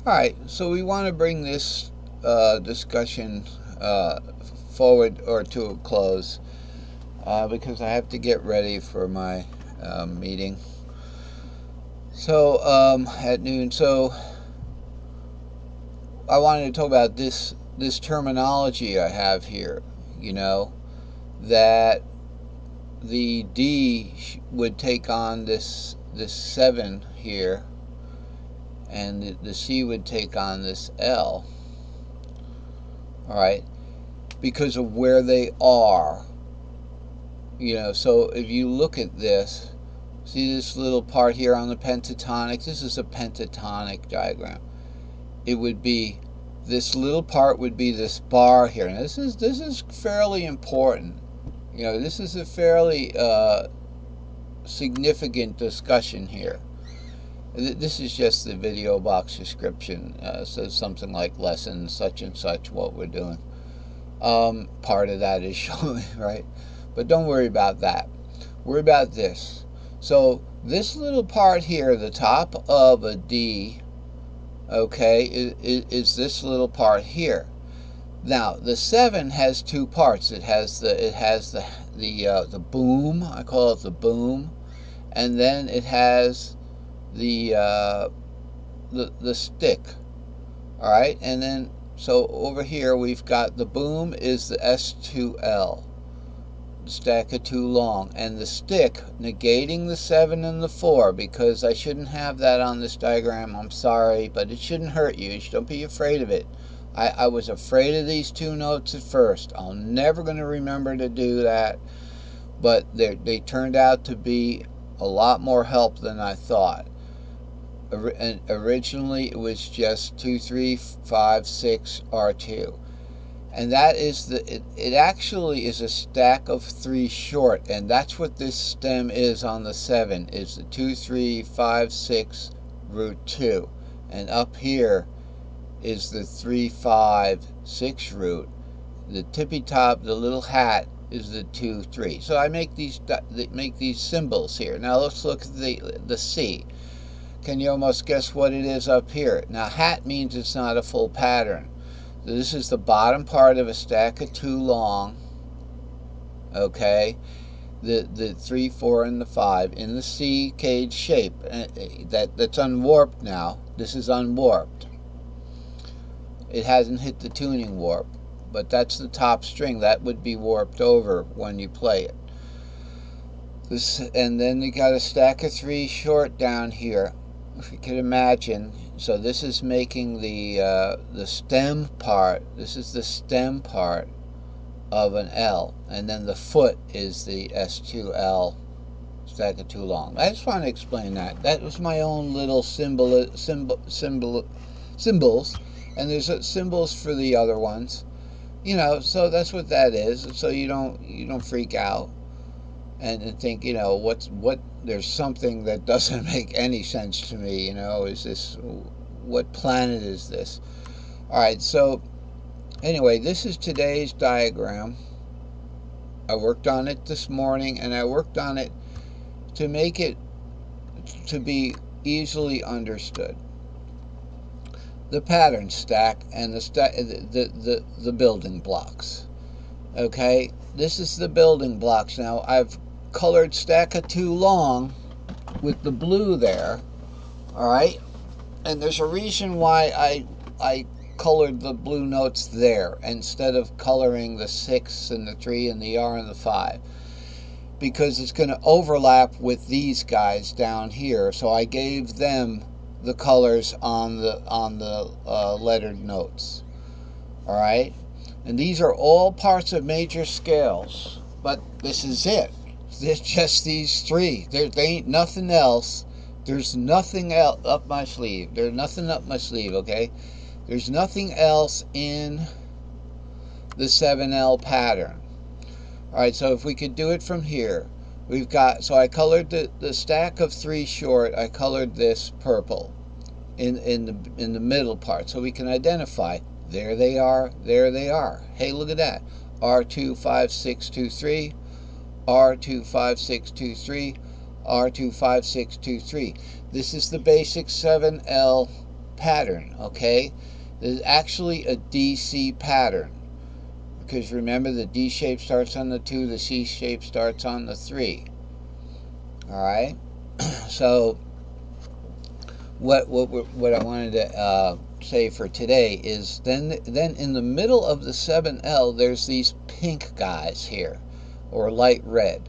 Alright, so we want to bring this discussion forward or to a close because I have to get ready for my meeting. So at noon, so I wanted to talk about this terminology I have here. You know, that the D would take on this 7 here, and the C would take on this L. Alright, because of where they are. You know, so if you look at this, see this little part here on the pentatonic? This is a pentatonic diagram. It would be, this little part would be this bar here. And this is fairly important. You know, this is a fairly significant discussion here. This is just the video box description. Says something like lesson such and such, what we're doing. Part of that is showing, right? But don't worry about that. Worry about this. So this little part here, the top of a D, okay, is this little part here. Now the 7 has two parts. It has the boom. I call it the boom, and then it has the stick. All right, and then so over here we've got the boom is the S2L, stack of 2 long, and the stick negating the 7 and the 4, because I shouldn't have that on this diagram. I'm sorry, but it shouldn't hurt you. Don't be afraid of it. I was afraid of these 2 notes at first. I'm never going to remember to do that, but they turned out to be a lot more help than I thought. And originally it was just 2, 3, 5, 6, R2, and that is it actually is a stack of 3 short, and that's what this stem is on the 7, is the 2, 3, 5, 6 root 2, and up here is the 3, 5, 6 root. The tippy top, the little hat, is the 2, 3. So I make these symbols here. Now let's look at the C. Can you almost guess what it is up here? Now hat means it's not a full pattern. So this is the bottom part of a stack of 2 long. Okay, the 3, 4, and the 5 in the C cage shape. That's unwarped now. This is unwarped. It hasn't hit the tuning warp, but that's the top string. That would be warped over when you play it. And then you got a stack of 3 short down here, if you can imagine. So this is making the stem part. This is the stem part of an L, and then the foot is the S2L, stack of 2 long. I just want to explain that. That was my own little symbols, and there's symbols for the other ones. You know, so that's what that is. So you don't freak out and think, you know, what there's something that doesn't make any sense to me. You know, is this, what planet is this? All right, so anyway, this is today's diagram. I worked on it this morning, and I worked on it to make it to be easily understood. The pattern stack and the building blocks. Okay, this is the building blocks. Now I've colored stack of 2 long with the blue there. All right, and there's a reason why I colored the blue notes there instead of coloring the 6 and the 3 and the R and the 5, because it's going to overlap with these guys down here. So I gave them the colors on the lettered notes. All right, and these are all parts of major scales, but this is it. There's just these 3. There ain't nothing else. There's nothing else up my sleeve. There's nothing up my sleeve. Okay, there's nothing else in the 7L pattern. All right, so if we could do it from here, we've got, so I colored the stack of 3 short. I colored this purple in the middle part, so we can identify, there they are, there they are. Hey, look at that. R2, 5, 6, 2, 3, R2, 5, 6, 2, 3, R2, 5, 6, 2, 3. This is the basic 7L pattern, okay? There's actually a DC pattern. Because remember, the D shape starts on the 2, the C shape starts on the 3. Alright? So, what I wanted to say for today is then in the middle of the 7L, there's these pink guys here, or light red.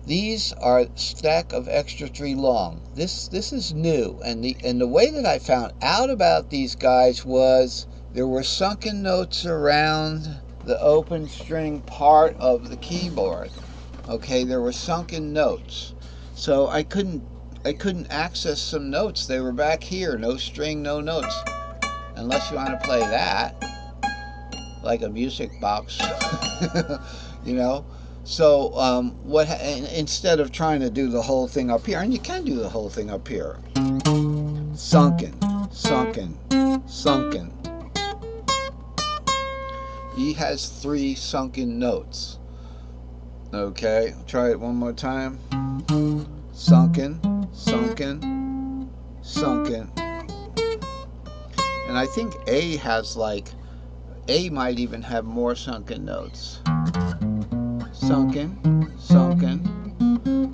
These are stack of extra 3 long. This is new, and the way that I found out about these guys was there were sunken notes around the open string part of the keyboard. Okay, there were sunken notes, so I couldn't access some notes. They were back here, no string, no notes, unless you want to play that like a music box. You know. So instead of trying to do the whole thing up here, and you can do the whole thing up here, sunken, sunken, sunken. E has 3 sunken notes. Okay, try it one more time. Sunken, sunken, sunken. And I think A has A might even have more sunken notes. Sunken, sunken.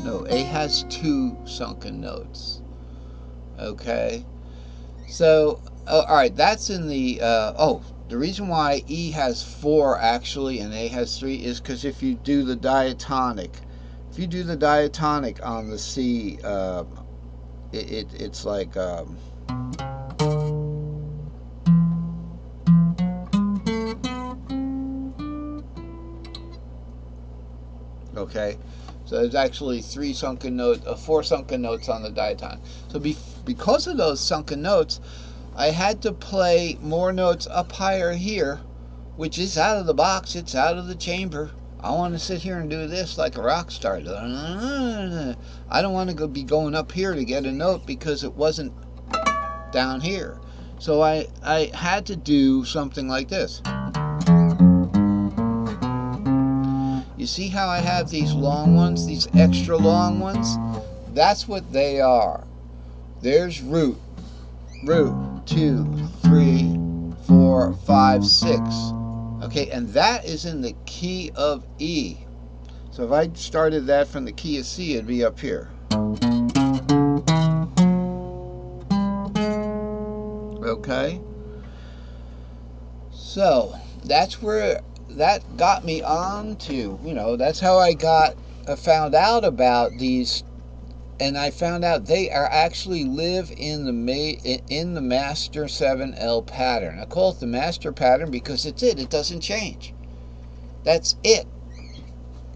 No, A has 2 sunken notes. Okay. So, alright, that's in the, the reason why E has 4 actually and A has 3 is because if you do the diatonic, on the C, it's like, okay, so there's actually 4 sunken notes on the diatonic. So because of those sunken notes, I had to play more notes up higher here, which is out of the box, it's out of the chamber. I want to sit here and do this like a rock star. I don't want to be going up here to get a note because it wasn't down here. So I had to do something like this. You see how I have these long ones, these extra long ones? That's what they are. There's root. Root, 2, 3, 4, 5, 6. Okay, and that is in the key of E. So if I started that from the key of C, it'd be up here. Okay? So, that's where that got me on to, that's how I found out about these. And I found out they are actually live in the master 7L pattern. I call it the master pattern because it's it doesn't change. That's it.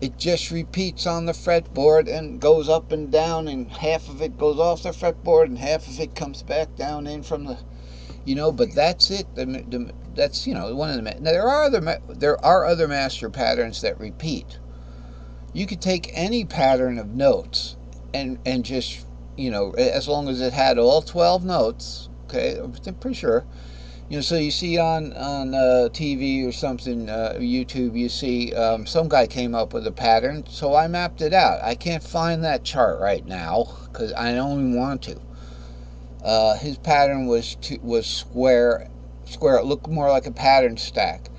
It just repeats on the fretboard and goes up and down, and half of it goes off the fretboard and half of it comes back down in from the, but that's it. That's one of the. Now there are other master patterns that repeat. You could take any pattern of notes and just, as long as it had all 12 notes, okay, I'm pretty sure, so you see on TV or something, YouTube, you see some guy came up with a pattern, so I mapped it out. I can't find that chart right now because I don't even want to. His pattern was square. It looked more like a pattern stack.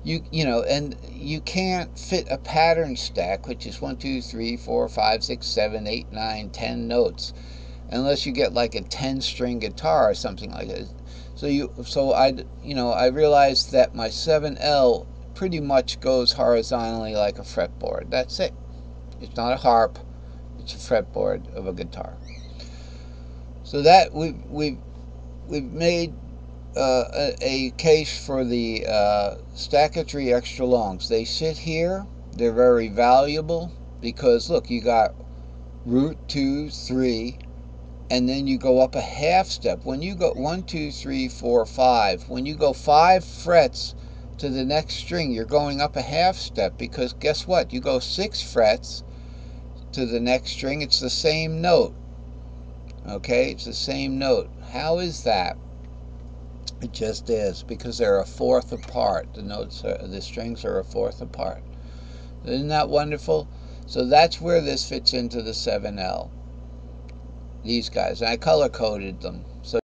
And you can't fit a pattern stack, which is 1, 2, 3, 4, 5, 6, 7, 8, 9, 10 notes, unless you get like a 10-string guitar or something like that. So I realized that my 7L pretty much goes horizontally like a fretboard. That's it. It's not a harp. It's a fretboard of a guitar. So that we've made a case for the stack of 3 extra longs. They sit here. They're very valuable because look, you got root 2, 3, and then you go up a half step. When you go 1, 2, 3, 4, 5, when you go 5 frets to the next string, you're going up a half step because guess what? You go 6 frets to the next string, it's the same note. Okay, it's the same note. How is that? It just is, because they're a fourth apart. The strings are a fourth apart. Isn't that wonderful? So that's where this fits into the 7L. These guys, and I color coded them. So